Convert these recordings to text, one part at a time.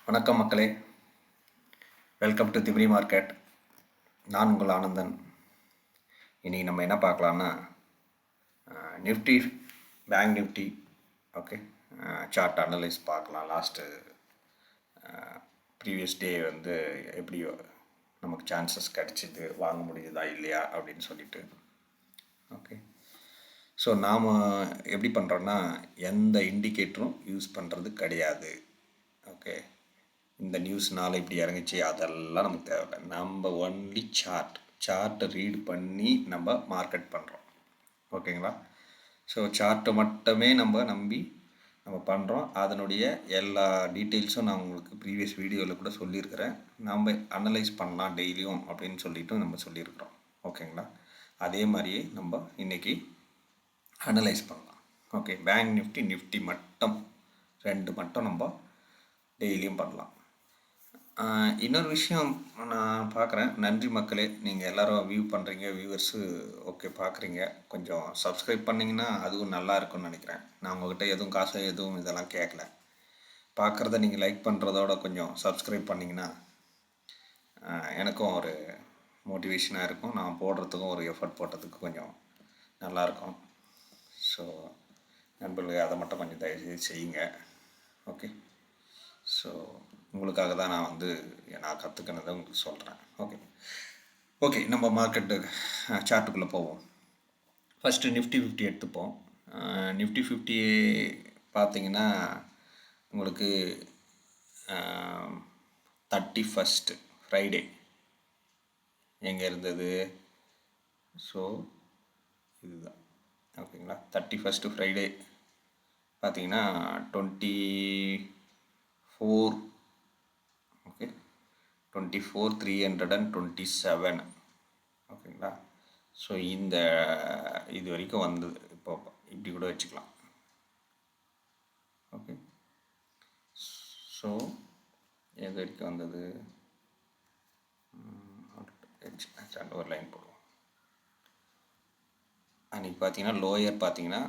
வணக்கம் மக்களே, welcome to திப்ரி market. நான் உங்கள் ஆனந்தன். இன்றைக்கி நம்ம என்ன பார்க்கலான்னா, Nifty, bank Nifty, okay, chart analyse பார்க்கலாம். லாஸ்ட்டு ப்ரீவியஸ் டே எப்படி நமக்கு சான்சஸ் கிடச்சிது, வாங்க முடியுதா இல்லையா அப்படின்னு சொல்லிட்டு. ஓகே, ஸோ நாம் எப்படி பண்ணுறோன்னா, எந்த இண்டிகேட்டரும் யூஸ் பண்ணுறது கிடையாது. ஓகே, இந்த நியூஸ்னால் இப்படி இறங்குச்சு அதெல்லாம் நமக்கு தேவையில்லை. நம்ம ஒன்லி சார்ட்டை ரீட் பண்ணி நம்ம மார்க்கெட் பண்ணுறோம். ஓகேங்களா? ஸோ சார்ட்டை மட்டுமே நம்ம நம்பி நம்ம பண்ணுறோம். அதனுடைய எல்லா டீட்டெயில்ஸும் நான் உங்களுக்கு ப்ரீவியஸ் வீடியோவில் கூட சொல்லியிருக்கிறேன். நம்ம அனலைஸ் பண்ணலாம் டெய்லியும் அப்படின்னு சொல்லிட்டு நம்ம சொல்லியிருக்கிறோம். ஓகேங்களா? அதே மாதிரியே நம்ம இன்றைக்கி அனலைஸ் பண்ணலாம். ஓகே, பேங்க் நிஃப்டி மட்டும் மட்டும் நம்ம டெய்லியும் பண்ணலாம். இன்னொரு விஷயம் நான் பார்க்குறேன். நன்றி மக்களே, நீங்கள் எல்லோரும் வியூ பண்ணுறீங்க, வியூவர்ஸு ஓகே பார்க்குறீங்க. கொஞ்சம் சப்ஸ்கிரைப் பண்ணிங்கன்னா அதுவும் நல்லா இருக்கும்னு நினைக்கிறேன். நான் உங்கள்கிட்ட எதுவும் காசு எதுவும் இதெல்லாம் கேட்கல. பார்க்குறத நீங்கள் லைக் பண்ணுறதோட கொஞ்சம் சப்ஸ்கிரைப் பண்ணிங்கன்னா எனக்கும் ஒரு மோட்டிவேஷனாக இருக்கும். நான் போடுறதுக்கும் ஒரு எஃபர்ட் போட்டதுக்கு கொஞ்சம் நல்லாயிருக்கும். ஸோ நண்பர்களே, அதை மட்டும் கொஞ்சம் தயவுசெய்து செய்யுங்க. ஓகே, ஸோ உங்களுக்காக தான் நான் கற்றுக்கினதை உங்களுக்கு சொல்கிறேன். ஓகே, நம்ம மார்க்கெட்டு சார்ட்டுக்குள்ளே போவோம். ஃபஸ்ட்டு நிஃப்டி 50 எடுத்துப்போம். நிஃப்டி 50 பார்த்தீங்கன்னா உங்களுக்கு 31 ஃப்ரைடே எங்கே இருந்தது? ஸோ இதுதான். ஓகேங்களா? 31 ஃப்ரைடே பார்த்தீங்கன்னா 24 ஓகே 24,327. ஓகேங்களா? ஸோ இது வரைக்கும் வந்தது. இப்போ இப்படி கூட வச்சுக்கலாம். ஓகே, ஸோ எது வரைக்கும் வந்தது? ஒரு லைன் போடுவோம். அன்றைக்கி பார்த்தீங்கன்னா லோயர் பார்த்தீங்கன்னா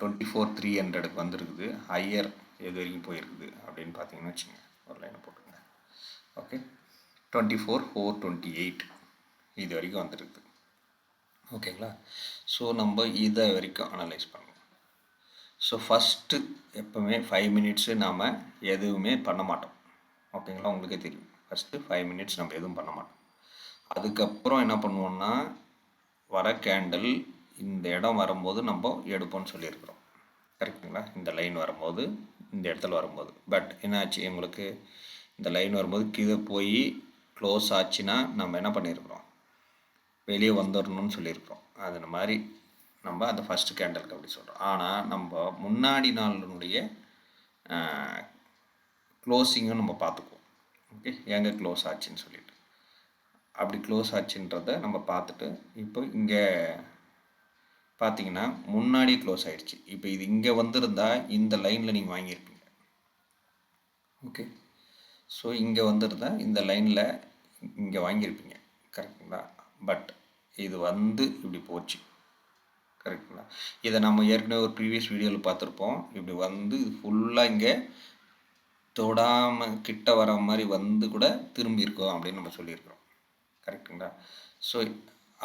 24,300 வந்துருக்குது. ஹையர் எது வரைக்கும் போயிருக்குது அப்படின்னு பார்த்தீங்கன்னு வச்சுங்க. ஒரு லைனை போட்டுருங்க. ஓகே, 24,428 இது வரைக்கும் வந்துருக்குது. ஓகேங்களா? ஸோ நம்ம இதை வரைக்கும் அனலைஸ் பண்ணுவோம். ஸோ ஃபஸ்ட்டு எப்போவுமே 5 மினிட்ஸு நாம் எதுவுமே பண்ண மாட்டோம். ஓகேங்களா? உங்களுக்கே தெரியும். ஃபஸ்ட்டு 5 மினிட்ஸ் நம்ம எதுவும் பண்ண மாட்டோம். அதுக்கப்புறம் என்ன பண்ணுவோம்னா, வர கேண்டில் இந்த இடம் வரும்போது நம்ம எடுப்போம்னு சொல்லியிருக்கிறோம். கரெக்டுங்களா? இந்த லைன் வரும்போது, இந்த இடத்துல வரும்போது. பட் என்னாச்சு, எங்களுக்கு இந்த லைன் வரும்போது கீழே போய் க்ளோஸ் ஆச்சுன்னா நம்ம என்ன பண்ணியிருக்கிறோம், வெளியே வந்துடணும்னு சொல்லியிருக்கிறோம். அது மாதிரி நம்ம அந்த ஃபஸ்ட்டு கேண்டலுக்கு அப்படி சொல்கிறோம். ஆனால் நம்ம முன்னாடி நாளினுடைய க்ளோஸிங்கும் நம்ம பார்த்துக்குவோம். ஓகே, எங்கே க்ளோஸ் ஆச்சுன்னு சொல்லிட்டு அப்படி க்ளோஸ் ஆச்சுன்றதை நம்ம பார்த்துட்டு, இப்போ இங்கே பார்த்தீங்கன்னா முன்னாடி க்ளோஸ் ஆகிடுச்சு. இப்போ இது இங்கே வந்திருந்தால் இந்த லைனில் நீங்கள் வாங்கியிருப்பீங்க. ஓகே, ஸோ இங்கே வந்திருந்தால் இந்த லைனில் இங்கே வாங்கியிருப்பீங்க. கரெக்டுங்களா? பட் இது இப்படி போச்சு. கரெக்டுங்களா? இதை நம்ம ஏற்கனவே ஒரு ப்ரீவியஸ் வீடியோவில் பார்த்துருப்போம். இப்படி இது ஃபுல்லாக இங்கே தொடாமல் கிட்ட வர மாதிரி கூட திரும்பி இருக்கோம் அப்படின்னு நம்ம சொல்லியிருக்கிறோம். கரெக்டுங்களா? ஸோ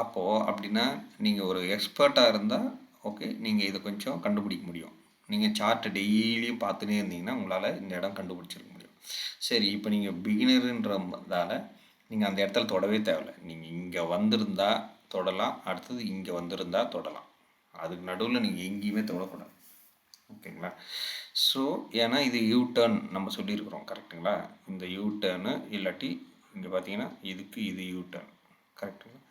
அப்போது அப்படின்னா நீங்கள் ஒரு எக்ஸ்பர்ட்டாக இருந்தால் ஓகே, நீங்கள் இதை கொஞ்சம் கண்டுபிடிக்க முடியும். நீங்கள் சார்ட்டை டெய்லியும் பார்த்துனே இருந்தீங்கன்னா உங்களால் இந்த இடம் கண்டுபிடிச்சிருக்க முடியும். சரி, இப்போ நீங்கள் பிகினருன்றதால நீங்கள் அந்த இடத்துல தொடவே தேவையில்லை. நீங்கள் இங்கே வந்திருந்தால் தொடலாம், அடுத்தது இங்கே வந்திருந்தால் தொடலாம். அதுக்கு நடுவில் நீங்கள் எங்கேயுமே தொடக்கூடாது. ஓகேங்களா? ஸோ ஏன்னா இது யூ டர்ன் நம்ம சொல்லியிருக்கிறோம். கரெக்டுங்களா? இந்த யூ டர்னு இல்லாட்டி இங்கே பார்த்தீங்கன்னா இதுக்கு இது யூ டர்ன். கரெக்டுங்களா?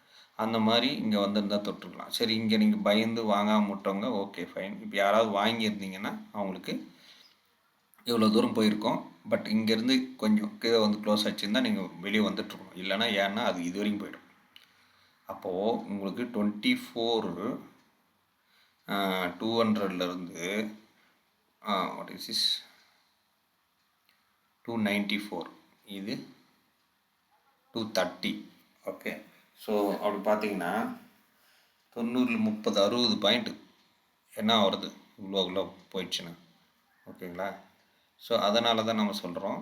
அந்த மாதிரி இங்கே வந்திருந்தால் தொட்டுருக்கலாம். சரி, இங்கே நீங்கள் பயந்து வாங்காமல் விட்டவங்க ஓகே ஃபைன். இப்போ யாராவது வாங்கியிருந்தீங்கன்னா அவங்களுக்கு இவ்வளோ தூரம் போயிருக்கோம். பட் இங்கேருந்து கொஞ்சம் கீழே க்ளோஸ் ஆச்சுருந்தால் நீங்கள் வெளியே வந்துட்டுருக்கணும். இல்லைனா ஏன்னா அது இது வரைக்கும் போய்டும். அப்போது உங்களுக்கு 24,200லேருந்து வாட் இஸ் இஸ் 294, இது 230. ஓகே, ஸோ அப்படி பார்த்தீங்கன்னா 90, 30, 60 பாயிண்ட்டு என்ன வருது இவ்வளோ போயிடுச்சுன்னா. ஓகேங்களா? ஸோ அதனால தான் நம்ம சொல்கிறோம்,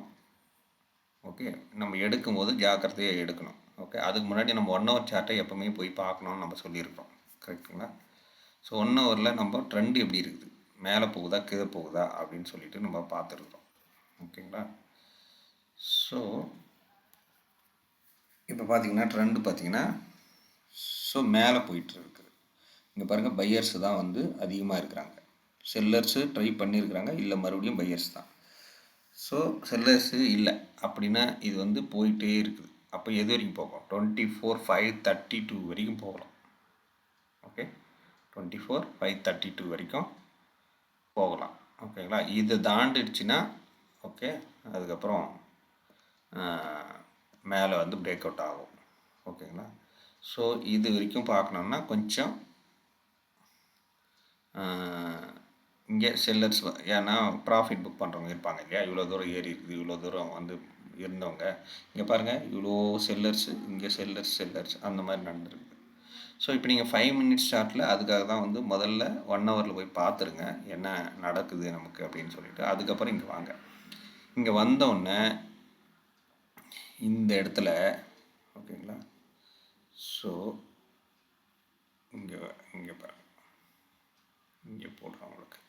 ஓகே, நம்ம எடுக்கும்போது ஜாக்கிரதையாக எடுக்கணும். ஓகே, அதுக்கு முன்னாடி நம்ம 1 ஹவர் சார்ட்டை எப்போவுமே போய் பார்க்கணும்னு நம்ம சொல்லியிருக்கோம். கரெக்டுங்களா? ஸோ 1 ஹவரில் நம்ம ட்ரெண்டு எப்படி இருக்குது, மேலே போகுதா கீழே போகுதா அப்படின்னு சொல்லிட்டு நம்ம பார்த்துருக்குறோம். ஓகேங்களா? ஸோ இப்போ பார்த்தீங்கன்னா ட்ரெண்டு பார்த்தீங்கன்னா ஸோ மேலே போயிட்டு இருக்குது. இங்கே பாருங்கள், பையர்ஸ் தான் வந்து அதிகமாக இருக்கிறாங்க. செல்லர்ஸு ட்ரை பண்ணியிருக்கிறாங்க, இல்லை மறுபடியும் பையர்ஸ் தான். ஸோ செல்லர்ஸு இல்லை அப்படின்னா இது வந்து போயிட்டே இருக்குது. அப்போ எது வரைக்கும் போகும்? 24,532 வரைக்கும் போகலாம். ஓகே, 24,532 வரைக்கும் போகலாம். ஓகேங்களா? இதை தாண்டிடுச்சுன்னா ஓகே, அதுக்கப்புறம் மேலே வந்து பிரேக் அவுட் ஆகும். ஓகேங்களா? ஸோ இது வரைக்கும் பார்க்கணுன்னா கொஞ்சம் இங்கே செல்லர்ஸ், ஏன்னா ப்ராஃபிட் புக் பண்ணுறவங்க இருப்பாங்க இல்லையா, இவ்வளோ தூரம் ஏறி இருக்குது, இவ்வளோ தூரம் வந்து இருந்தவங்க. இங்கே பாருங்கள், இவ்வளோ செல்லர்ஸு, இங்கே செல்லர்ஸ் அந்த மாதிரி நடந்துருக்குது. ஸோ இப்போ நீங்கள் 5 மினிட்ஸ் சார்ட்டில் அதுக்காக தான் வந்து முதல்ல 1 ஹவரில் போய் பார்த்துருங்க என்ன நடக்குது நமக்கு அப்படின்னு சொல்லிட்டு, அதுக்கப்புறம் இங்கே வாங்க. இங்கே வந்தோடனே இந்த இடத்துல ஓகேங்களா, ஸோ இங்கே இங்கே பாருங்கள், இங்கே போடுறோம் உங்களுக்கு.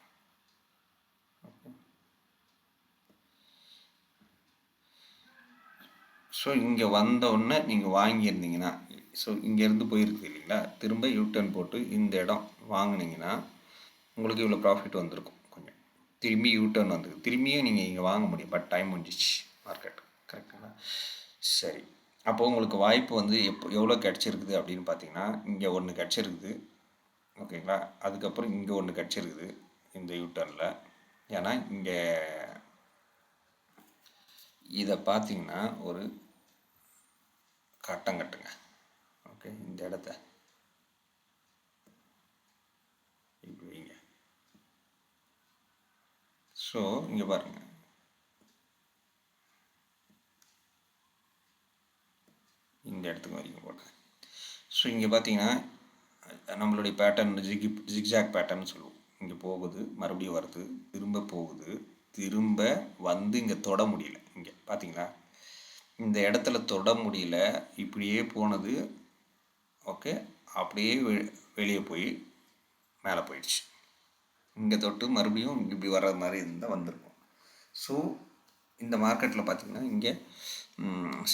ஓகே, ஸோ இங்கே வந்தோடனே நீங்கள் வாங்கியிருந்தீங்கன்னா, ஸோ இங்கேருந்து போயிருக்கு இல்லைங்களா, திரும்ப யூட்டர்ன் போட்டு இந்த இடம் வாங்கினீங்கன்னா உங்களுக்கு இவ்வளோ ப்ராஃபிட் வந்திருக்கும். கொஞ்சம் திரும்பி யூட்டர்ன் வந்துருக்கு, திரும்பியும் நீங்கள் இங்கே வாங்க முடியும். பட் டைம் முடிஞ்சிச்சு மார்க்கெட். கரெக்டுங்களா? சரி, அப்போது உங்களுக்கு வாய்ப்பு வந்து எவ்வளோ கிடச்சிருக்குது அப்படின்னு பார்த்தீங்கன்னா, இங்கே ஒன்று கிடச்சிருக்குது. ஓகேங்களா? அதுக்கப்புறம் இங்கே ஒன்று கிடச்சிருக்குது இந்த யூட்டர்னில். ஏன்னா இங்கே இதை பார்த்தீங்கன்னா ஒரு கட்டம் கட்டுங்க. ஓகே, இந்த இடத்த இப்படி வைங்க. ஸோ இங்கே பாருங்கள், இந்த இடத்துக்கு வரைக்கும் போட்டேன். ஸோ இங்கே பார்த்தீங்கன்னா நம்மளுடைய பேட்டர்ன் ஜிக்ஜாக் பேட்டர்ன் சொல்லுவோம். இங்கே போகுது, மறுபடியும் வருது, திரும்ப போகுது, திரும்ப வந்து இங்கே தொட முடியல. இங்கே பார்த்தீங்களா, இந்த இடத்துல தொட முடியல, இப்படியே போனது. ஓகே, அப்படியே வெளியே போய் மேலே போயிடுச்சு. இங்கே தொட்டு மறுபடியும் இப்படி வர்ற மாதிரி இருந்தால் வந்திருக்கும். ஸோ இந்த மார்க்கெட்டில் பார்த்திங்கன்னா இங்கே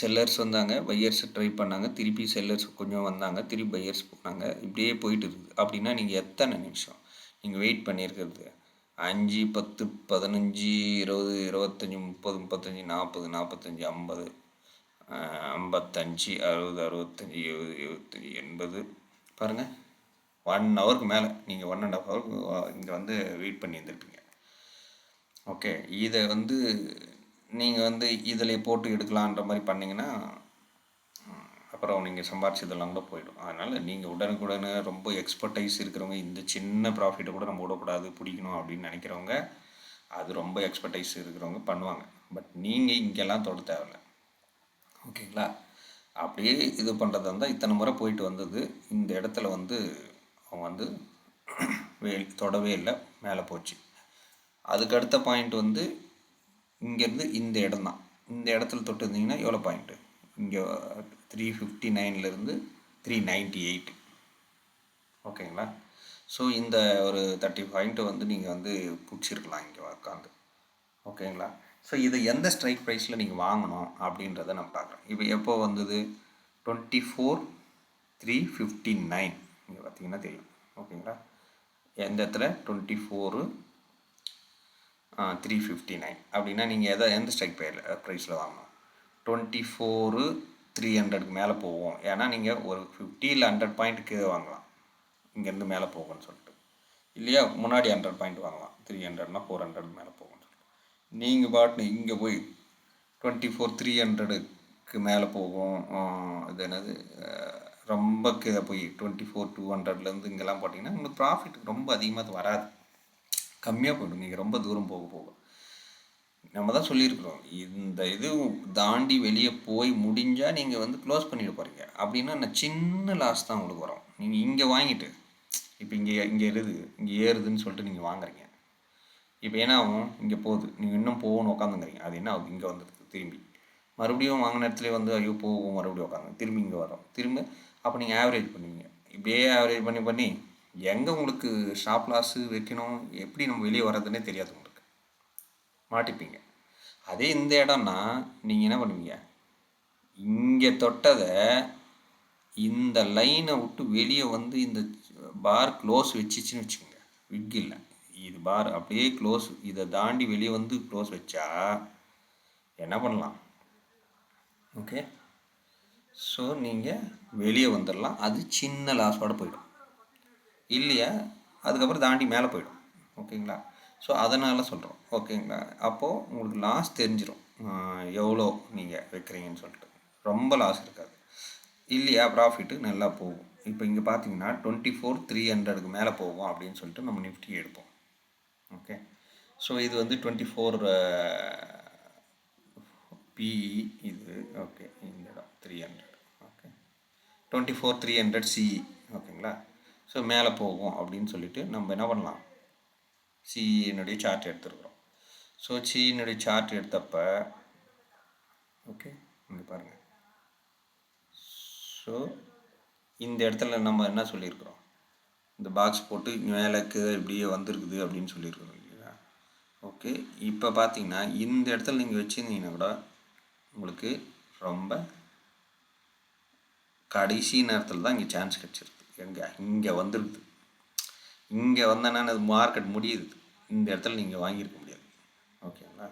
செல்லர்ஸ் வந்தாங்க, பையர்ஸ் ட்ரை பண்ணாங்க, திருப்பி செல்லர்ஸ் கொஞ்சம் வந்தாங்க, திருப்பி பையர்ஸ் போனாங்க, இப்படியே போயிட்டு இருக்குது. அப்படின்னா நீங்கள் எத்தனை நிமிஷம் நீங்கள் வெயிட் பண்ணியிருக்கிறது? 5, 10, 15, 20, 25, 30, 35, 40, 45, 50, 55, 60, 65, 70, 75, 80. பாருங்கள், 1 ஹவருக்கு மேலே நீங்கள் 1.5 ஹவருக்கு இங்கே வந்து வெயிட் பண்ணி இருந்திருப்பீங்க. ஓகே, இதை வந்து நீங்கள் வந்து இதில் போட்டு எடுக்கலான்ற மாதிரி பண்ணிங்கன்னா அப்புறம் நீங்கள் சம்பாரிச்சதெல்லாம் கூட போயிடும். அதனால் நீங்கள் உடனுக்குடனே ரொம்ப எக்ஸ்பர்டைஸ் இருக்கிறவங்க, இந்த சின்ன ப்ராஃபிட்டை கூட நம்ம விடக்கூடாது, பிடிக்கணும் அப்படின்னு நினைக்கிறவங்க, அது ரொம்ப எக்ஸ்பர்டைஸ் இருக்கிறவங்க பண்ணுவாங்க. பட் நீங்கள் இங்கெல்லாம் தொட தேவையில்லை. ஓகேங்களா? அப்படியே இது பண்ணுறதா இருந்தால் இத்தனை முறை போயிட்டு வந்தது, இந்த இடத்துல வந்து அவங்க வந்து தொடவே இல்லை, மேலே போச்சு. அதுக்கு அடுத்த பாயிண்ட் வந்து இங்கேருந்து இந்த இடம் தான். இந்த இடத்துல தொட்டு இருந்தீங்கன்னா எவ்வளோ பாயிண்ட்டு? இங்கே 359லேருந்து 398. ஓகேங்களா? ஸோ இந்த ஒரு 30 பாயிண்ட்டு வந்து நீங்கள் வந்து பிடிச்சிருக்கலாம் இங்கே உட்காந்து. ஓகேங்களா? ஸோ இதை எந்த ஸ்ட்ரைக் ப்ரைஸில் நீங்கள் வாங்கணும் அப்படின்றத நம்ம பார்க்குறோம். இப்போ எப்போ வந்தது? 24,359. இங்கே பார்த்தீங்கன்னா தெரியும். ஓகேங்களா? எந்த இடத்துல? 24,359 அப்படின்னா நீங்கள் எந்த ஸ்ட்ரைக் ப்ரைஸில் வாங்கணும்? 24,300க்கு மேலே போவோம். ஏன்னா நீங்கள் ஒரு 50 இல்லை 100 பாயிண்ட்டுக்கு வாங்கலாம் இங்கேருந்து மேலே போகும்னு சொல்லிட்டு. இல்லையா, முன்னாடி 100 பாயிண்ட் வாங்கலாம், 300னா 400 மேலே போகும்னு சொல்லிட்டு. நீங்கள் பாட்டு இங்கே போய் 24,300க்கு மேலே போகும். இது என்னது, ரொம்ப கீழே போய் 24,200லேருந்து இங்கெல்லாம் போட்டிங்கன்னா உங்களுக்கு ப்ராஃபிட் ரொம்ப அதிகமாக வராது, கம்மியாக போய்டும். நீங்கள் ரொம்ப தூரம் போக போக நம்ம தான் சொல்லியிருக்கிறோம், இந்த இது தாண்டி வெளியே போய் முடிஞ்சால் நீங்கள் வந்து க்ளோஸ் பண்ணிட்டு போகிறீங்க அப்படின்னா நான் சின்ன லாஸ் தான் உங்களுக்கு வரும். நீங்கள் இங்கே வாங்கிட்டு இப்போ இங்கே ஏறுதுன்னு சொல்லிட்டு நீங்கள் வாங்குறீங்க. இப்போ என்ன ஆகும், இங்கே போகுது, நீங்கள் இன்னும் போகணும்னு உட்காந்துங்கிறீங்க, அது என்ன ஆகுது, இங்கே வந்துடுது திரும்பி. மறுபடியும் வாங்கின இடத்துல வந்து ஐயோ போகும், மறுபடியும் உட்காந்து திரும்பி இங்கே வரும், திரும்ப. அப்போ நீங்கள் ஆவரேஜ் பண்ணுவீங்க. இப்படியே ஆவரேஜ் பண்ணி பண்ணி எங்கே உங்களுக்கு ஸ்டாப் லாஸு வைக்கணும், எப்படி நம்ம வெளியே வர்றதுன்னே தெரியாது, உங்களுக்கு மாட்டிப்பீங்க. அதே இந்த இடம்னா நீங்கள் என்ன பண்ணுவீங்க, இங்கே தொட்டதை இந்த லைனை விட்டு வெளியே வந்து இந்த பார் க்ளோஸ் வச்சிச்சின்னு வச்சுக்கோங்க, விக் இல்லை, இது பார் அப்படியே க்ளோஸ், இதை தாண்டி வெளியே வந்து க்ளோஸ் வச்சா என்ன பண்ணலாம், ஓகே. ஸோ நீங்கள் வெளியே வந்துடலாம், அது சின்ன லாஸோடு போயிடும், இல்லையா அதுக்கப்புறம் தாண்டி மேலே போயிடும், ஓகேங்களா. ஸோ அதனால் சொல்கிறோம், ஓகேங்களா. அப்போது உங்களுக்கு லாஸ் தெரிஞ்சிடும், எவ்வளோ நீங்கள் வைக்கிறீங்கன்னு சொல்லிட்டு. ரொம்ப லாஸ் இருக்காது, இல்லையா ப்ராஃபிட்டு நல்லா போகும். இப்போ இங்கே பார்த்தீங்கன்னா 24,300க்கு மேலே போகும் அப்படின்னு சொல்லிட்டு நம்ம நிஃப்டி எடுப்போம், ஓகே. ஸோ இது வந்து 24 பிஇ இது, ஓகே. இந்த இடம் 300, ஓகே. 24,300 சிஇ, ஓகேங்களா. ஸோ மேலே போகும் அப்படின்னு சொல்லிட்டு நம்ம என்ன பண்ணலாம், சிஇனுடைய சார்ட் எடுத்துருக்குறோம். ஸோ சிஇனுடைய சார்ட் எடுத்தப்போ, ஓகே, இங்கே பாருங்கள். ஸோ இந்த இடத்துல நம்ம என்ன சொல்லியிருக்கிறோம், இந்த பாக்ஸ் போட்டு மேலேக்கு இப்படியே வந்திருக்குது அப்படின்னு சொல்லியிருக்கிறோம், இல்லையா. ஓகே, இப்போ பார்த்தீங்கன்னா இந்த இடத்துல நீங்கள் வச்சுருந்தீங்கன்னா கூட உங்களுக்கு ரொம்ப கடைசி நேரத்தில் தான் இங்கே சான்ஸ் கிடச்சிருக்கு. இங்கே வந்துருக்குது, இங்கே வந்தேன்னா அது மார்க்கெட் முடியுது, இந்த இடத்துல நீங்கள் வாங்கியிருக்க முடியாது, ஓகேங்களா.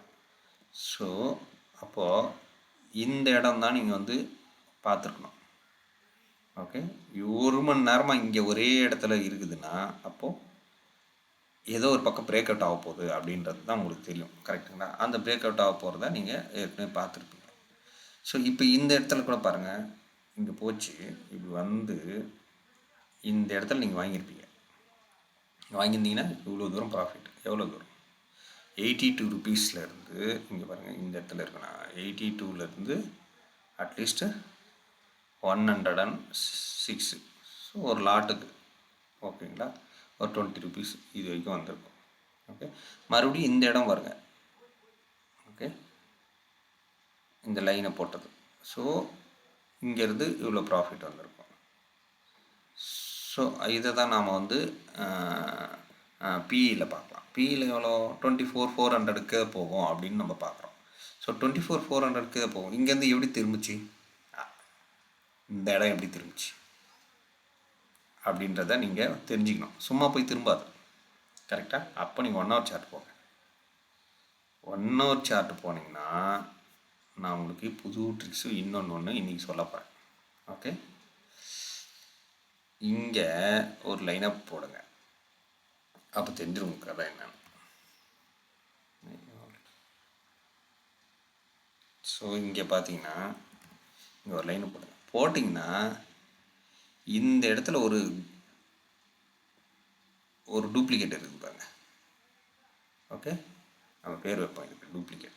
ஸோ அப்போது இந்த இடம் தான் நீங்கள் வந்து பார்த்துருக்கணும், ஓகே. 1 மணி நேரமாக இங்கே ஒரே இடத்துல இருக்குதுன்னா அப்போது ஏதோ ஒரு பக்கம் பிரேக் அவுட் ஆக போகுது அப்படின்றது தான் உங்களுக்கு தெரியும், கரெக்டுங்களா. அந்த பிரேக் அவுட் ஆக போகிறத நீங்கள் ஏற்கனவே பார்த்துருப்பீங்க. ஸோ இப்போ இந்த இடத்துல கூட பாருங்கள், இங்கே போச்சு, இப்படி வந்து இந்த இடத்துல நீங்கள் வாங்கியிருப்பீங்க, வாங்கியிருந்தீங்கன்னா இவ்வளோ தூரம் ப்ராஃபிட், எவ்வளோ தூரம், 82 ருபீஸ்லேருந்து இங்கே பாருங்கள், இந்த இடத்துல இருக்குண்ணா 82லேருந்து அட்லீஸ்ட்டு 106. ஸோ ஒரு லாட்டுக்கு, ஓகேங்களா, ஒரு 20 ருபீஸ் இது வரைக்கும் வந்திருக்கும், ஓகே. மறுபடியும் இந்த இடம் பாருங்க, ஓகே, இந்த லைனை போட்டது. ஸோ இங்கேருந்து இவ்வளோ ப்ராஃபிட் வந்திருக்கும். ஸோ இதை தான் நாம் வந்து பிஇயில் பார்க்கலாம். பிஇயில் எவ்வளோ, 24,400க்கு போகும் அப்படின்னு நம்ம பார்க்குறோம். ஸோ 24,400க்கு போகும். இங்கேருந்து எப்படி திரும்பிச்சு, இந்த இடம் எப்படி திரும்பிச்சு அப்படின்றத நீங்கள் தெரிஞ்சுக்கணும். சும்மா போய் திரும்பாது, கரெக்டாக. அப்போ நீங்கள் 1 ஹவர் சார்ட் போங்க. 1 ஹவர் சார்ட் போனீங்கன்னா நான் உங்களுக்கு புது ட்ரிக்ஸு இன்னொன்று இன்றைக்கி சொல்ல போகிறேன், ஓகே. இங்கே ஒரு லைனப் போடுங்க, அப்போ தெரிஞ்சிடும் கதை என்னன்னு. ஸோ இங்கே பார்த்தீங்கன்னா இங்கே ஒரு லைனை போடுங்க, போட்டிங்கன்னா இந்த இடத்துல ஒரு டூப்ளிகேட் இருக்குது பாருங்க, ஓகே. நம்ம பேர் வைப்போம் இதுக்கு டூப்ளிகேட்,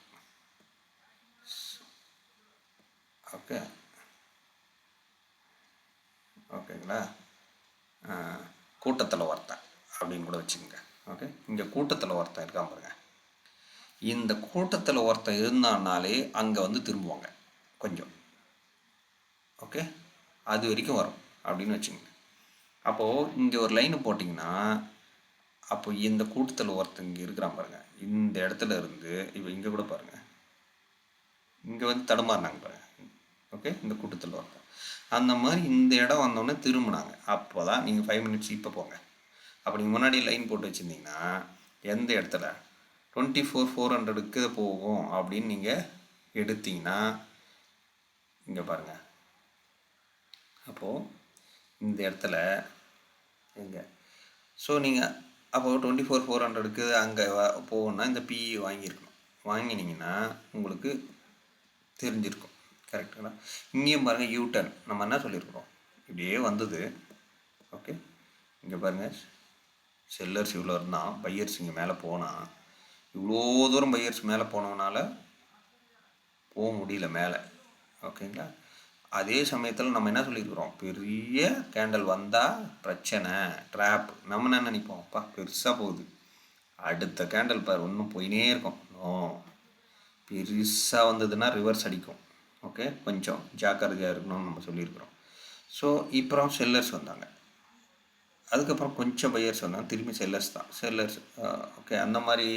ஓகே, ஓகேங்களா. கூட்டத்தில் ஒருத்தன் அப்படின்னு கூட வச்சுக்கோங்க, ஓகே. இங்கே கூட்டத்தில் ஒருத்தன் இருக்கான் பாருங்க, இந்த கூட்டத்தில் ஒருத்தன் இருந்தான்னாலே அங்கே வந்து திரும்புவாங்க கொஞ்சம், ஓகே. அது வரைக்கும் வரும் அப்படின்னு வச்சுக்கோங்க. அப்போது இங்கே ஒரு லைனு போட்டிங்கன்னா அப்போ இந்த கூட்டத்தில் ஒருத்தன் இங்கே இருக்கிறான் பாருங்கள், இந்த இடத்துல இருந்து இப்போ இங்கே கூட பாருங்கள், இங்கே வந்து தடுமாறினாங்க பாருங்கள், ஓகே. இந்த கூட்டத்தில் ஒருத்தன் அந்த மாதிரி இந்த இடம் வந்தோடனே திரும்பினாங்க. அப்போ தான் நீங்கள் 5 மினிட்ஸ் இப்போ போங்க. அப்போ நீங்கள் முன்னாடி லைன் போட்டு வச்சுருந்தீங்கன்னா எந்த இடத்துல 24,400க்கு போகும் அப்படின்னு நீங்கள் எடுத்தீங்கன்னா இங்கே பாருங்கள், அப்போது இந்த இடத்துல எங்கே, ஸோ நீங்கள் அப்போது 24,400க்கு அங்கே போகணுன்னா இந்த பிஇ வாங்கியிருக்கணும், வாங்கினீங்கன்னா உங்களுக்கு தெரிஞ்சிருக்கும், கரெக்டுங்களா. இங்கேயும் பாருங்கள் யூட்டர்ன், நம்ம என்ன சொல்லியிருக்கிறோம், இப்படியே வந்தது, ஓகே. இங்கே பாருங்கள், செல்லர்ஸ் இவ்வளோ இருந்தால் பையர்ஸ் இங்கே மேலே போனால் இவ்வளோ தூரம் பையர்ஸ் மேலே போனதுனால போக முடியல மேலே, ஓகேங்களா. அதே சமயத்தில் நம்ம என்ன சொல்லியிருக்கிறோம், பெரிய கேண்டல் வந்தால் பிரச்சனை, ட்ராப். நம்ம என்ன நினைப்போம், அப்பா பெருசாக போகுது, அடுத்த கேண்டில் பார் இன்னும் போயினே இருக்கும். பெருசாக வந்ததுன்னா ரிவர்ஸ் அடிக்கும். ஓகே, கொஞ்சம் ஜாக்கிரதையாக இருக்கணும்னு நம்ம சொல்லியிருக்கிறோம். ஸோ இப்போ செல்லர்ஸ் வந்தாங்க, அதுக்கப்புறம் கொஞ்சம் பையர்ஸ் வந்தாங்க, திரும்பி செல்லர்ஸ் தான். செல்லர்ஸ் ஓகே, அந்த மாதிரி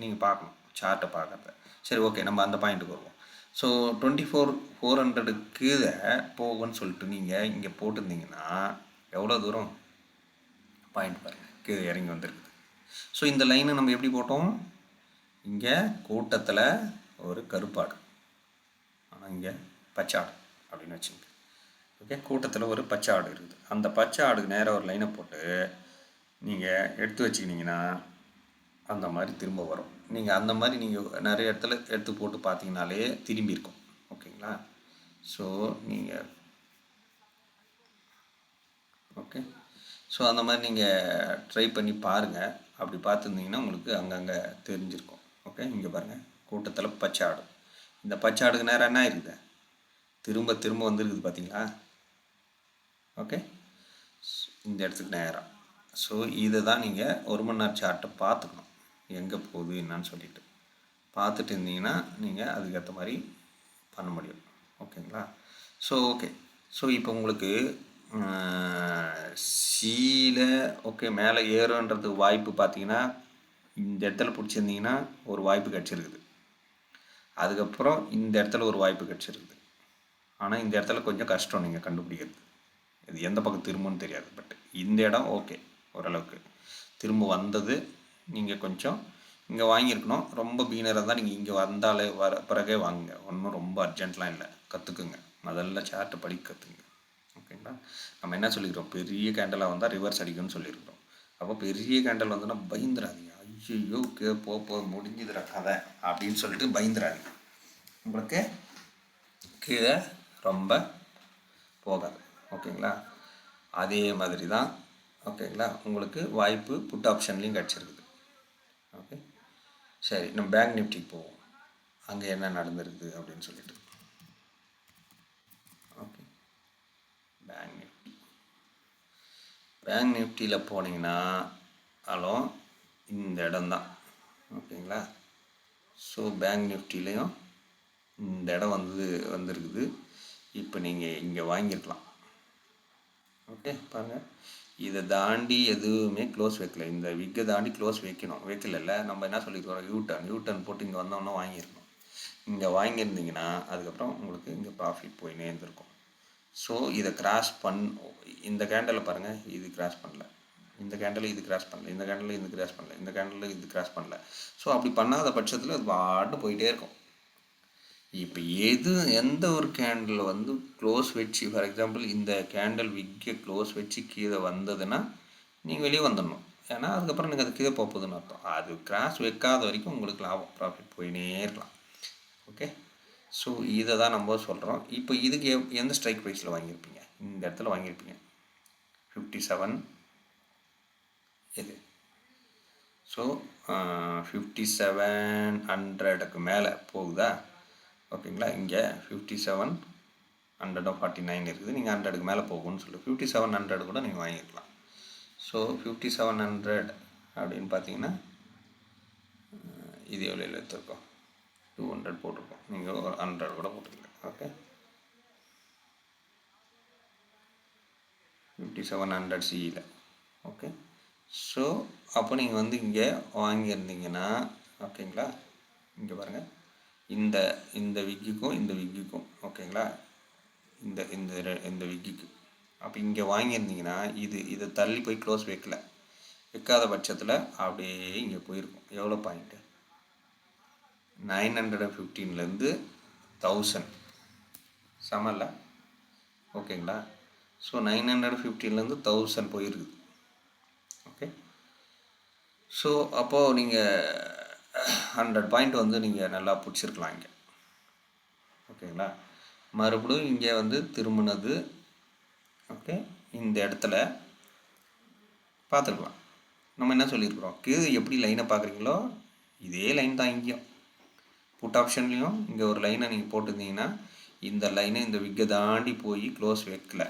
நீங்கள் பார்க்கணும் சார்ட்டை பார்க்குறத. சரி, ஓகே, நம்ம அந்த பாயிண்ட்டுக்கு வருவோம். ஸோ 24,400 கீழே போகும்னு சொல்லிட்டு நீங்கள் இங்கே போட்டிருந்தீங்கன்னா எவ்வளோ தூரம் பாயிண்ட் பாருங்கள், கீழே இறங்கி வந்துருக்குது. ஸோ இந்த லைனை நம்ம எப்படி போட்டோம்? இங்கே கூட்டத்தில் ஒரு கருப்பாடு, ஆனால் இங்கே பச்சாடு அப்படின்னு வச்சுங்க. ஓகே, கூட்டத்தில் ஒரு பச்சை ஆடு இருக்குது. அந்த பச்சை ஆடுக்கு நேராக ஒரு லைனை போட்டு நீங்கள் எடுத்து வச்சுக்கிட்டிங்கன்னா அந்த மாதிரி திரும்ப வரும். நீங்கள் அந்த மாதிரி நீங்கள் நிறைய இடத்துல எடுத்து போட்டு பார்த்தீங்கனாலே திரும்பி இருக்கும். ஓகேங்களா? ஸோ நீங்கள் ஓகே, ஸோ அந்த மாதிரி நீங்கள் ட்ரை பண்ணி பாருங்கள். அப்படி பார்த்துருந்தீங்கன்னா உங்களுக்கு அங்கங்கே தெரிஞ்சிருக்கும். ஓகே, இங்கே பாருங்கள், கூட்டத்தில் பச்சை ஆடு. இந்த பச்சை ஆடுக்கு நேரம் என்ன இருக்குது? திரும்ப திரும்ப வந்துருக்குது பார்த்தீங்களா? ஓகே, இந்த இடத்துக்கு நேரம். ஸோ இதை தான் நீங்கள் 1 மணி நேரம் சார்ட்டை பார்த்துக்கணும், எங்கே போகுது என்னான்னு சொல்லிட்டு பார்த்துட்டு இருந்தீங்கன்னா நீங்கள் அதுக்கேற்ற மாதிரி பண்ண முடியும். ஓகேங்களா? ஸோ ஓகே, ஸோ இப்போ உங்களுக்கு சீல ஓகே மேலே ஏறுன்றதுக்கு வாய்ப்பு பார்த்தீங்கன்னா இந்த இடத்துல பிடிச்சிருந்தீங்கன்னா ஒரு வாய்ப்பு கிடச்சிருக்குது. அதுக்கப்புறம் இந்த இடத்துல ஒரு வாய்ப்பு கிடச்சிருக்குது. ஆனால் இந்த இடத்துல கொஞ்சம் கஷ்டம் நீங்கள் கண்டுபிடிக்கிறது, இது எந்த பக்கம் திரும்புன்னு தெரியாது. பட் இந்த இடம் ஓகே, ஓரளவுக்கு திரும்ப வந்தது. நீங்கள் கொஞ்சம் இங்கே வாங்கியிருக்கணும். ரொம்ப பீனராக தான் நீங்கள் இங்கே வந்தாலே பிறகே வாங்குங்க, ஒன்றும் ரொம்ப அர்ஜென்ட்லாம் இல்லை. கற்றுக்குங்க, முதல்ல சார்ட்டை படி கற்றுக்குங்க. ஓகேங்களா? நம்ம என்ன சொல்லிக்கிறோம், பெரிய கேண்டலாக வந்தால் ரிவர்ஸ் அடிக்கும்னு சொல்லியிருக்கிறோம். அப்போ பெரிய கேண்டல் வந்தோன்னா பயந்துடாதீங்க, ஐயோ போ முடிஞ்சுதுற கதை அப்படின்னு சொல்லிட்டு பயந்துடாதீங்க. உங்களுக்கு கீழே ரொம்ப போகாது. ஓகேங்களா? அதே மாதிரி தான் ஓகேங்களா உங்களுக்கு வாய்ப்பு புட் ஆப்ஷன்லேயும் கிடச்சிருக்குது. ஓகே, சரி, நம்ம பேங்க் நிஃப்டிக்கு போவோம், அங்கே என்ன நடந்திருக்குது அப்படின்னு சொல்லிட்டு. ஓகே, பேங்க் நிஃப்டியில் போனீங்கன்னா இந்த இடம் தான். ஓகேங்களா? ஸோ பேங்க் நிஃப்டிலையும் இந்த இடம் வந்துருக்குது. இப்போ நீங்கள் இங்கே வாங்கியிருக்கலாம். ஓகே, பாருங்கள், இதை தாண்டி எதுவுமே க்ளோஸ் வைக்கல. இந்த விக்கை தாண்டி க்ளோஸ் வைக்கல. நம்ம என்ன சொல்லியிருக்கோம், யூட்டர்ன் போட்டு இங்கே வந்தோன்னா வாங்கியிருக்கணும். இங்கே வாங்கியிருந்தீங்கன்னா அதுக்கப்புறம் உங்களுக்கு இங்கே ப்ராஃபிட் போயினே இருந்திருக்கும். ஸோ இதை கிராஸ் இந்த கேண்டலில் பாருங்கள், இது கிராஸ் பண்ணல, இந்த கேண்டில் இது கிராஸ் பண்ணல, இந்த கேண்டில் இது கிராஸ் பண்ணல, இந்த கேண்டில் இது கிராஸ் பண்ணல. ஸோ அப்படி பண்ணாத பட்சத்தில் அது பாட்டு போயிட்டே இருக்கும். இப்போ எந்த ஒரு கேண்டில் க்ளோஸ் வச்சு, ஃபார் எக்ஸாம்பிள் இந்த கேண்டில் விக்கை க்ளோஸ் வச்சு கீழே வந்ததுன்னா நீங்கள் வெளியே வந்துடணும். ஏன்னா அதுக்கப்புறம் நீங்கள் அது கீழே போகுதுன்னு அர்த்தம். அது கிராஸ் வைக்காத வரைக்கும் உங்களுக்கு லாபம் ப்ராஃபிட் போயினே இருக்கலாம். ஓகே, ஸோ இதை தான் நம்ம சொல்கிறோம். இப்போ இதுக்கு எந்த ஸ்ட்ரைக் ப்ரைஸில் வாங்கியிருப்பீங்க? இந்த இடத்துல வாங்கியிருப்பீங்க 57 இது. ஸோ 5700க்கு மேலே போகுதா? ஓகேங்களா? இங்கே 5749 இருக்குது. நீங்கள் 100க்கு மேலே போகும்னு சொல்லி 5700 கூட நீங்கள் வாங்கிக்கலாம். ஸோ 5700 அப்படின்னு பார்த்தீங்கன்னா இது எவ்வளோ எடுத்துருக்கோம், 200 போட்டிருக்கோம். நீங்கள் 100 கூட போட்டுக்கல. ஓகே, 5700 சியில். ஓகே, ஸோ அப்போ நீங்கள் இங்கே வாங்கியிருந்தீங்கன்னா ஓகேங்களா, இங்கே பாருங்கள், இந்த விக்குக்கும் இந்த விக்குக்கும் ஓகேங்களா, இந்த விக்குக்கு அப்போ இங்கே வாங்கியிருந்தீங்கன்னா இதை தள்ளி போய் க்ளோஸ் வைக்காத பட்சத்தில் அப்படியே இங்கே போயிருக்கும். எவ்வளோ பாயிண்ட்டு? 915லேருந்து 1000 சமல்ல. ஓகேங்களா? ஸோ 915லேருந்து 1000 போயிருக்குது. ஓகே, ஸோ அப்போது நீங்கள் 100 பாயிண்ட் நீங்கள் நல்லா பிடிச்சிருக்கலாம் இங்கே. ஓகேங்களா? மறுபடியும் இங்கே திரும்பினது. ஓகே, இந்த இடத்துல பார்த்துருக்கலாம். நம்ம என்ன சொல்லியிருக்கிறோம், கீழே எப்படி லைனை பார்க்குறீங்களோ இதே லைன் தான் இங்கேயும். புட் ஆப்ஷன்லேயும் இங்கே ஒரு லைனை நீங்கள் போட்டிருந்தீங்கன்னா இந்த லைனை இந்த விக்கை தாண்டி போய் க்ளோஸ் வைக்கல.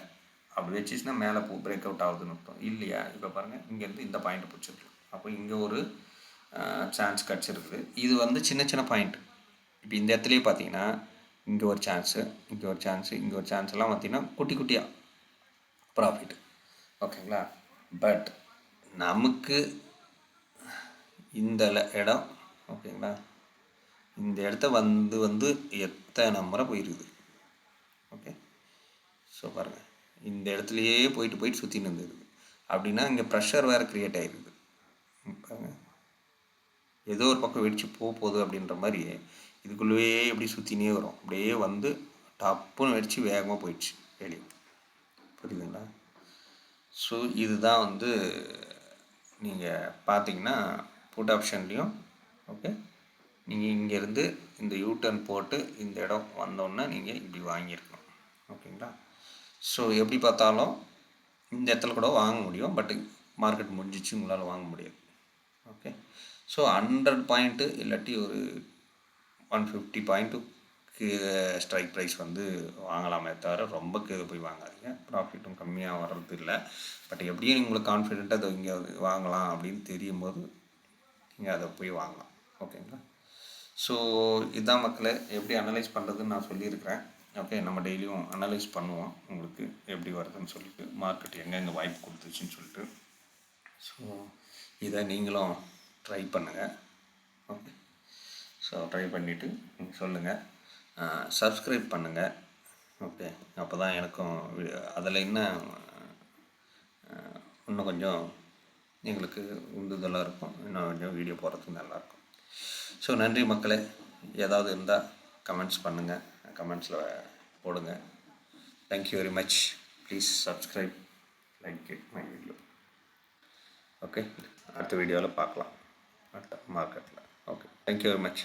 அப்படி வச்சுச்சுன்னா மேலே பிரேக் அவுட் ஆகுதுன்னு அர்த்தம் இல்லையா? இப்போ பாருங்கள், இங்கேருந்து இந்த பாயிண்ட்டை பிடிச்சிருக்கலாம். அப்போ இங்கே ஒரு சான்ஸ் கிடச்சிருக்குது. இது வந்து சின்ன சின்ன பாயிண்ட். இப்போ இந்த இடத்துலையே பார்த்தீங்கன்னா இங்கே ஒரு சான்ஸு, இங்கே ஒரு சான்ஸு, இங்கே ஒரு சான்ஸ்லாம் பார்த்தீங்கன்னா குட்டி குட்டியாக ப்ராஃபிட். ஓகேங்களா? பட் நமக்கு இந்த இடம், ஓகேங்களா, இந்த இடத்த வந்து வந்து எத்தனை முறை போயிருக்குது. ஓகே, ஸோ பாருங்கள், இந்த இடத்துலையே போயிட்டு போயிட்டு சுற்றின்னு இருந்தது. அப்படின்னா இங்கே ப்ரெஷர் வேறு க்ரியேட் ஆகிருக்குது. பாருங்கள், ஏதோ ஒரு பக்கம் வெடித்து போகுது அப்படின்ற மாதிரி இதுக்குள்ளேயே எப்படி சுற்றினே வரும். அப்படியே வந்து டப்புன்னு வெடித்து வேகமாக போயிடுச்சு வெளியே. புரியுதுங்களா? ஸோ இதுதான் வந்து நீங்கள் பார்த்தீங்கன்னா புட் ஆப்ஷன்லேயும். ஓகே, நீங்கள் இங்கேருந்து இந்த யூட்டர்ன் போட்டு இந்த இடம் வந்தோன்னே நீங்கள் இப்படி வாங்கியிருக்கணும். ஓகேங்களா? ஸோ எப்படி பார்த்தாலும் இந்த இடத்துல கூட வாங்க முடியும், பட் மார்க்கெட் முடிஞ்சிச்சு, உங்களால் வாங்க முடியாது. ஓகே, ஸோ 100 பாயிண்ட்டு இல்லாட்டி ஒரு 150 பாயிண்ட்டுக்கு ஸ்ட்ரைக் ப்ரைஸ் வந்து வாங்கலாமே தவிர ரொம்ப கீழே போய் வாங்காதீங்க. ப்ராஃபிட்டும் கம்மியாக வர்றது இல்லை. பட் எப்படியும் உங்களுக்கு கான்ஃபிடெண்ட்டாக அதை இங்கே வாங்கலாம் அப்படின்னு தெரியும் போது நீங்கள் அதை போய் வாங்கலாம். ஓகேங்களா? ஸோ இதுதான் மக்களே, எப்படி அனலைஸ் பண்ணுறதுன்னு நான் சொல்லியிருக்கிறேன். ஓகே, நம்ம டெய்லியும் அனலைஸ் பண்ணுவோம் உங்களுக்கு எப்படி வருதுன்னு சொல்லிட்டு, மார்க்கெட் எங்கெங்கே வாய்ப்பு கொடுத்துச்சுன்னு சொல்லிட்டு. ஸோ இதை நீங்களும் ட்ரை பண்ணுங்கள். ஓகே, ஸோ ட்ரை பண்ணிவிட்டு நீங்கள் சொல்லுங்கள், சப்ஸ்கிரைப் பண்ணுங்கள். ஓகே, அப்போ தான் எனக்கும் அதில் இன்னும் கொஞ்சம் எங்களுக்கு உந்துதலாக இருக்கும், இன்னும் கொஞ்சம் வீடியோ போடுறதுக்கு நல்லாயிருக்கும். ஸோ நன்றி மக்களே. ஏதாவது இருந்தால் கமெண்ட்ஸ் பண்ணுங்கள், கமெண்ட்ஸில் போடுங்க. Thank you very much. Please subscribe, like it my video. Okay, அடுத்த வீடியோவில் பார்க்கலாம், அடுத்த மார்க்கெட்டில். Okay, thank you very much.